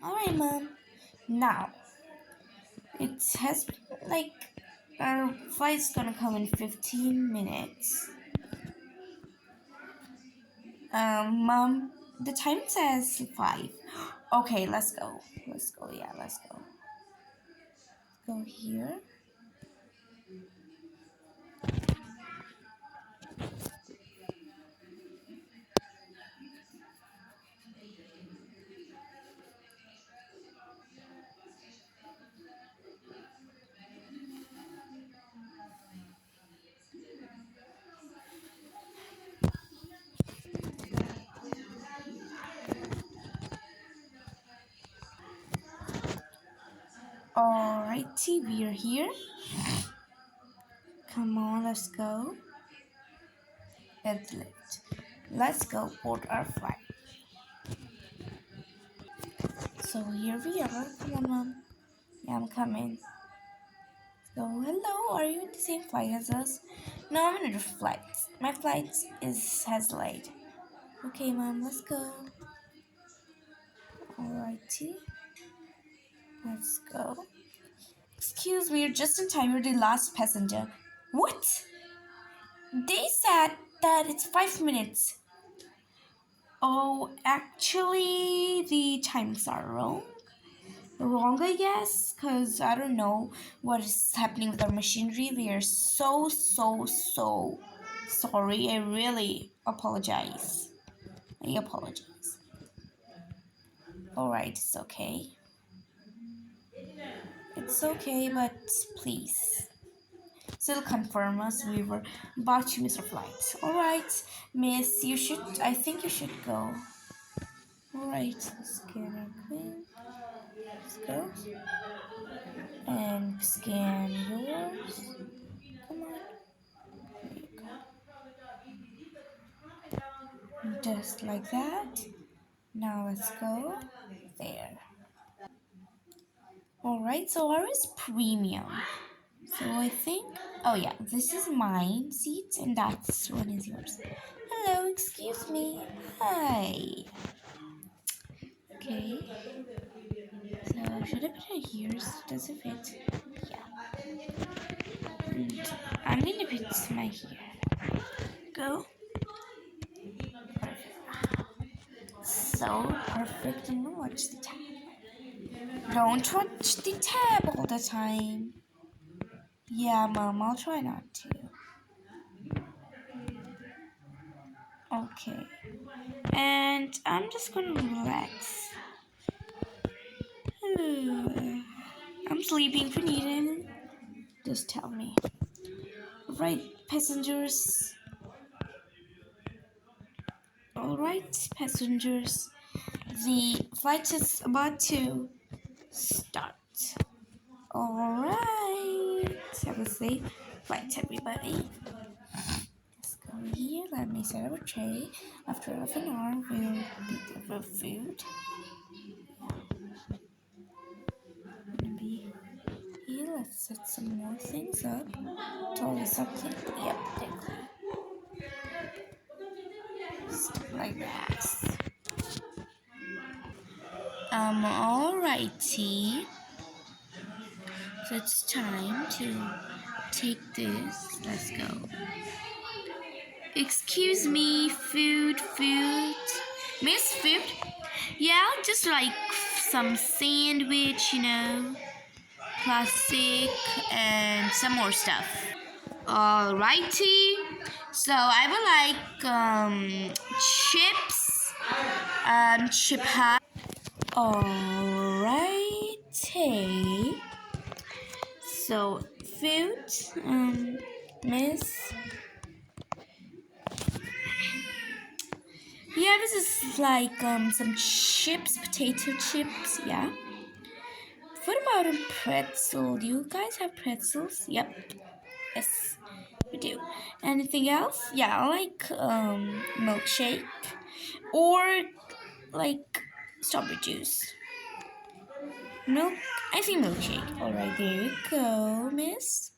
Alright, Mom. Now, it has like our flight's gonna come in 15 minutes. Mom, the time says 5. Okay, let's go. Let's go, yeah, let's go. Go here. Alrighty, we're here. Come on, let's go. Let's lift. Let's go board our flight. So here we are. Come on, Mom. Yeah, I'm coming. So hello, are you in the same flight as us? No, I'm in a different flight. My flight has delayed. Okay, Mom, let's go. Alrighty, let's go. Excuse me, you're just in time. You're the last passenger. What? They said that it's 5 minutes. Oh, actually, the times are wrong, I guess, because I don't know what is happening with our machinery. We are so sorry. I really apologize. I apologize. Alright, it's okay. It's okay, but please. Still confirm us. We were about to miss our flight. Alright, miss, I think you should go. Alright, scan our queen. Let's go. And scan yours. Come on. There you go. Just like that. Now let's go. There. Alright, so ours is premium. So I think, oh yeah, this is mine seat and that's one is yours. Hello, excuse me. Hi. Okay. So should I put it here? Does it fit? Yeah. And I'm gonna put my here. Go. So perfect. I'm gonna watch the tab. Don't watch the tab all the time. Yeah, Mom, I'll try not to. Okay. And I'm just gonna relax. I'm sleeping if you need it. Just tell me. Right, passengers. Alright, passengers. The flight is about to start. Alright. Have a safe flight, everybody. Let's go here. Let me set up a tray. After half an hour, we'll be there for food. Gonna be here. Let's set some more things up. Totally something. Yep, exactly. Stuff like that. Alrighty. So it's time to take this. Let's go. Excuse me, food. Miss Food? Yeah, just like some sandwich, classic, and some more stuff. Alrighty. So I would like chips, chip hot. Alrighty. So food, Miss. Yeah, this is like some chips, potato chips. Yeah. What about a pretzel? Do you guys have pretzels? Yep. Yes, we do. Anything else? Yeah, I like milkshake or like strawberry juice. Milk. I think milkshake. All right, there you go, Miss.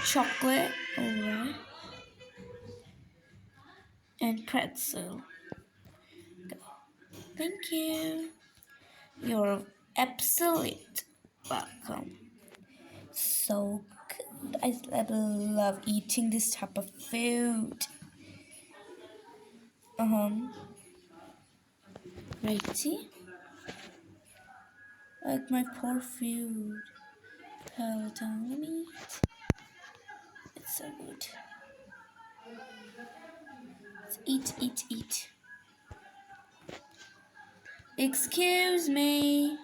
Chocolate. All right. And pretzel. Go. Thank you. You're absolute welcome. So good. I love eating this type of food. Righty? Like my poor food. Hold on, let me eat. It's so good. Let's eat, eat, eat. Excuse me.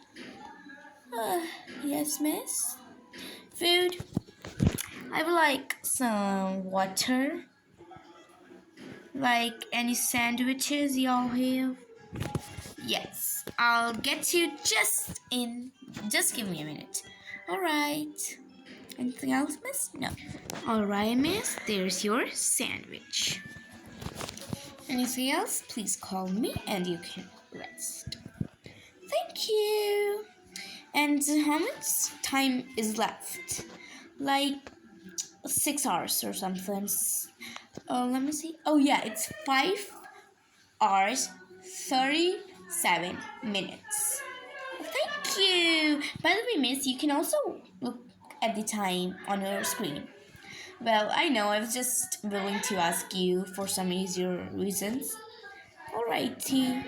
Uh, yes, miss? Food? I would like some water. Like any sandwiches y'all have? Yes, I'll get you just in. Just give me a minute. Alright. Anything else, miss? No. Alright, miss, there's your sandwich. Anything else? Please call me and you can rest. Thank you. And how much time is left? Like 6 hours or something. Let me see. Oh yeah, it's 5 hours 37 minutes. Thank you. By the way, miss, you can also look at the time on your screen. Well, I know, I was just willing to ask you for some easier reasons. Alrighty.